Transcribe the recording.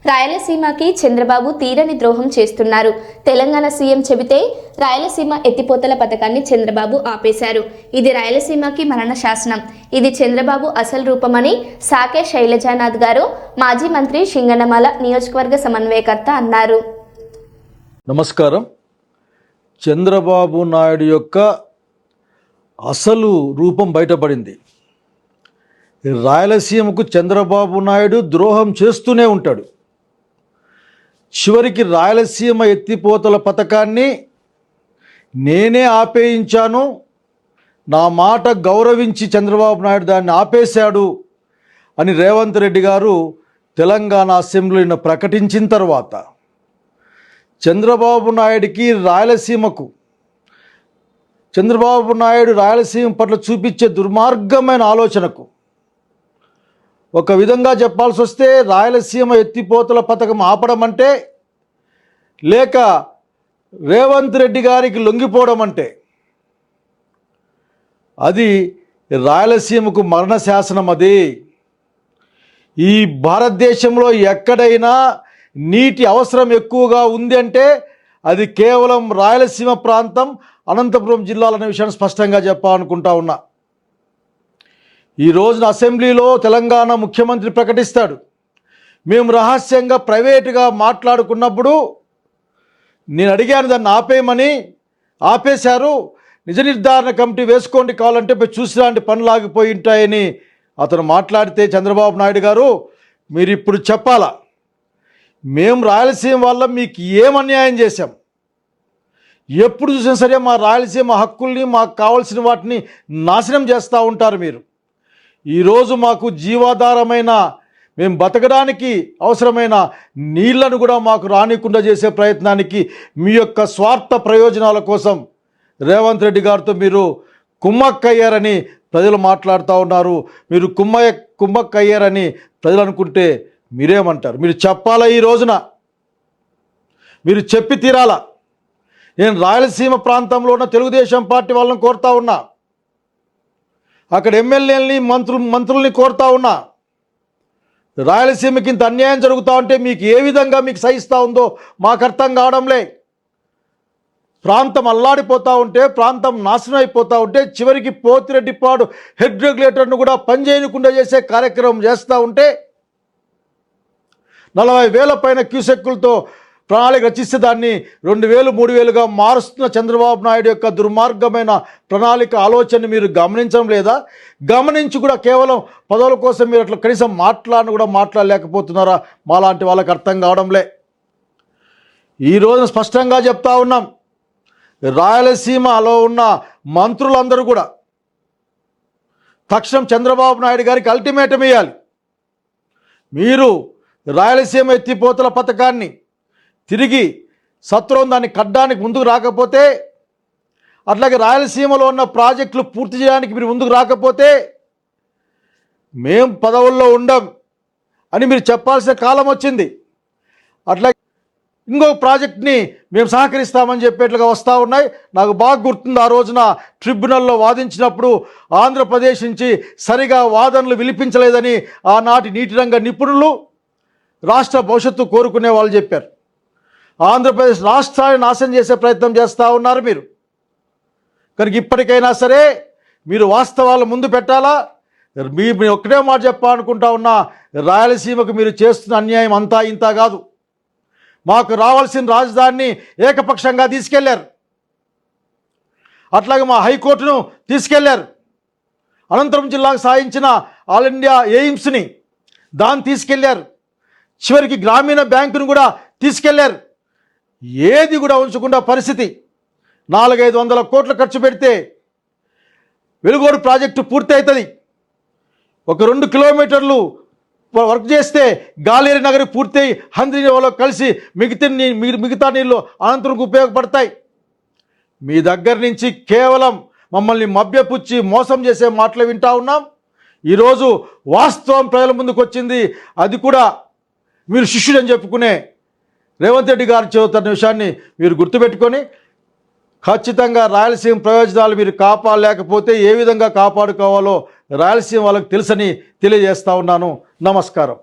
రాయలసీమకి చంద్రబాబు తీరని ద్రోహం చేస్తున్నారు. తెలంగాణ సీఎం చెబితే రాయలసీమ ఎత్తిపోతల పథకాన్ని చంద్రబాబు ఆపేశారు. ఇది రాయలసీమకి మరణ శాసనం. ఇది చంద్రబాబు అసలు రూపమని సాకే శైలజానాథ్ గారు, మాజీ మంత్రి సింగనమల నియోజకవర్గ సమన్వయకర్త అన్నారు. నమస్కారం. చంద్రబాబు నాయుడు యొక్క అసలు రూపం బయటపడింది. రాయలసీమకు చంద్రబాబు నాయుడు ద్రోహం చేస్తూనే ఉంటాడు. చివరికి రాయలసీమ ఎత్తిపోతల పథకాన్ని నేనే ఆపేయించాను, నా మాట గౌరవించి చంద్రబాబు నాయుడు దాన్ని ఆపేశాడు అని రేవంత్ రెడ్డి గారు తెలంగాణ అసెంబ్లీలో ప్రకటించిన తర్వాత చంద్రబాబు నాయుడికి చంద్రబాబు నాయుడు రాయలసీమ పట్ల చూపించే దుర్మార్గమైన ఆలోచనకు ఒక విధంగా చెప్పాల్సి వస్తే రాయలసీమ ఎత్తిపోతల పథకం ఆపడం అంటే, లేక రేవంత్ రెడ్డి గారికి లొంగిపోవడం అంటే, అది రాయలసీమకు మరణ శాసనం. అది ఈ భారతదేశంలో ఎక్కడైనా నీటి అవసరం ఎక్కువగా ఉంది అంటే అది కేవలం రాయలసీమ ప్రాంతం, అనంతపురం జిల్లాలనే విషయాన్ని స్పష్టంగా చెప్పాలనుకుంటా ఉన్నా. ఈ రోజున అసెంబ్లీలో తెలంగాణ ముఖ్యమంత్రి ప్రకటిస్తాడు, మేము రహస్యంగా ప్రైవేటుగా మాట్లాడుకున్నప్పుడు నేను అడిగాను దాన్ని ఆపేయమని, ఆపేశారు, నిజ నిర్ధారణ కమిటీ వేసుకోండి, కావాలంటే పోయి చూసిలాంటి పనులు ఆగిపోయి ఉంటాయని అతను మాట్లాడితే చంద్రబాబు నాయుడు గారు మీరు ఇప్పుడు చెప్పాలా, మేము రాయలసీమ వల్ల మీకు ఏం అన్యాయం చేశాం? ఎప్పుడు చూసినా సరే మా రాయలసీమ హక్కుల్ని, మాకు కావాల్సిన వాటిని నాశనం చేస్తూ ఉంటారు మీరు. ఈరోజు మాకు జీవాధారమైన, మేము బతకడానికి అవసరమైన నీళ్లను కూడా మాకు రానికుండా చేసే ప్రయత్నానికి మీ యొక్క స్వార్థ ప్రయోజనాల కోసం రేవంత్ రెడ్డి గారితో మీరు కుమ్మక్కయ్యారని ప్రజలు మాట్లాడుతూ ఉన్నారు. మీరు కుమ్మక్కయ్యారని ప్రజలు అనుకుంటే మీరేమంటారు? మీరు చెప్పాలా? ఈ రోజున మీరు చెప్పి తీరాలా. నేను రాయలసీమ ప్రాంతంలో ఉన్న తెలుగుదేశం పార్టీ వాళ్ళని కోరుతా ఉన్నా, అక్కడ ఎమ్మెల్యేలని మంత్రుల్ని కోరుతా ఉన్నా, రాయలసీమకి ఇంత అన్యాయం జరుగుతూ ఉంటే మీకు ఏ విధంగా మీకు సహిస్తూ ఉందో మాకు అర్థం కావడంలే. ప్రాంతం అల్లాడిపోతూ ఉంటే, ప్రాంతం నాశనం అయిపోతూ ఉంటే, చివరికి పోతిరెడ్డిపాడు హెడ్ రెగ్యులేటర్ను కూడా పనిచేయకుండా చేసే కార్యక్రమం చేస్తూ ఉంటే, 40,000 పైన క్యూసెక్కులతో ప్రణాళిక రచిస్తే దాన్ని 2,000, 3,000గా మారుస్తున్న చంద్రబాబు నాయుడు యొక్క దుర్మార్గమైన ప్రణాళిక ఆలోచనని మీరు గమనించడం లేదా? గమనించి కూడా కేవలం పదవుల కోసం మీరు అట్లా కనీసం మాట్లాడలేకపోతున్నారా? మాలాంటి వాళ్ళకి అర్థం కావడంలే. ఈ రోజున స్పష్టంగా చెప్తా ఉన్నాం, రాయలసీమలో ఉన్న మంత్రులందరూ కూడా తక్షణం చంద్రబాబు నాయుడు గారికి అల్టిమేటం ఇవ్వాలి. మీరు రాయలసీమ ఎత్తిపోతల పథకాన్ని తిరిగి సత్వరం దాన్ని కట్టడానికి ముందుకు రాకపోతే, అట్లాగే రాయలసీమలో ఉన్న ప్రాజెక్టులు పూర్తి చేయడానికి మీరు ముందుకు రాకపోతే మేం పదవుల్లో ఉండం అని మీరు చెప్పాల్సిన కాలం వచ్చింది. అట్లాగే ఇంకో ప్రాజెక్ట్ని మేము సహకరిస్తామని చెప్పేట్లుగా వస్తూ ఉన్నాయి. నాకు బాగా గుర్తుంది, ఆ రోజున ట్రిబ్యునల్లో వాదించినప్పుడు ఆంధ్రప్రదేశ్ నుంచి సరిగా వాదనలు వినిపించలేదని ఆనాటి నీటి రంగ నిపుణులు, రాష్ట్ర భవిష్యత్తు కోరుకునే వాళ్ళు చెప్పారు. ఆంధ్రప్రదేశ్ రాష్ట్రాన్ని నాశనం చేసే ప్రయత్నం చేస్తూ ఉన్నారు మీరు. కనుక ఇప్పటికైనా సరే మీరు వాస్తవాలు ముందు పెట్టాలా. మీరు ఒక్కటే మాట చెప్పాలనుకుంటా ఉన్నా, రాయలసీమకు మీరు చేస్తున్న అన్యాయం అంతా ఇంత కాదు. మాకు రావాల్సిన రాజధానిని ఏకపక్షంగా తీసుకెళ్లారు, అట్లాగే మా హైకోర్టును తీసుకెళ్లారు, అనంతపురం జిల్లాకు సాధించిన ఆల్ ఇండియా ఎయిమ్స్ని దాన్ని తీసుకెళ్లారు, చివరికి గ్రామీణ బ్యాంకును కూడా తీసుకెళ్లారు. ఏది కూడా ఉంచకుండా పరిస్థితి. 400-500 కోట్లు ఖర్చు పెడితే వెలుగోడు ప్రాజెక్టు పూర్తి అవుతుంది. ఒక 2 కిలోమీటర్లు వర్క్ చేస్తే గాలేరు నగరి పూర్తయి హంద్రీలో కలిసి మిగతా నీళ్ళు అనంతరంకు ఉపయోగపడతాయి. మీ దగ్గర నుంచి కేవలం మమ్మల్ని మభ్యపుచ్చి మోసం చేసే మాటలు వింటా ఉన్నాం. ఈరోజు వాస్తవం ప్రజల ముందుకు వచ్చింది. అది కూడా మీరు శిష్యుడని చెప్పుకునే రేవంత్ రెడ్డి గారు చెబుతున్న విషయాన్ని మీరు గుర్తుపెట్టుకొని ఖచ్చితంగా రాయలసీమ ప్రయోజనాలు మీరు కాపాడలేకపోతే ఏ విధంగా కాపాడుకోవాలో రాయలసీమ వాళ్ళకి తెలుసని తెలియజేస్తా ఉన్నాను. నమస్కారం.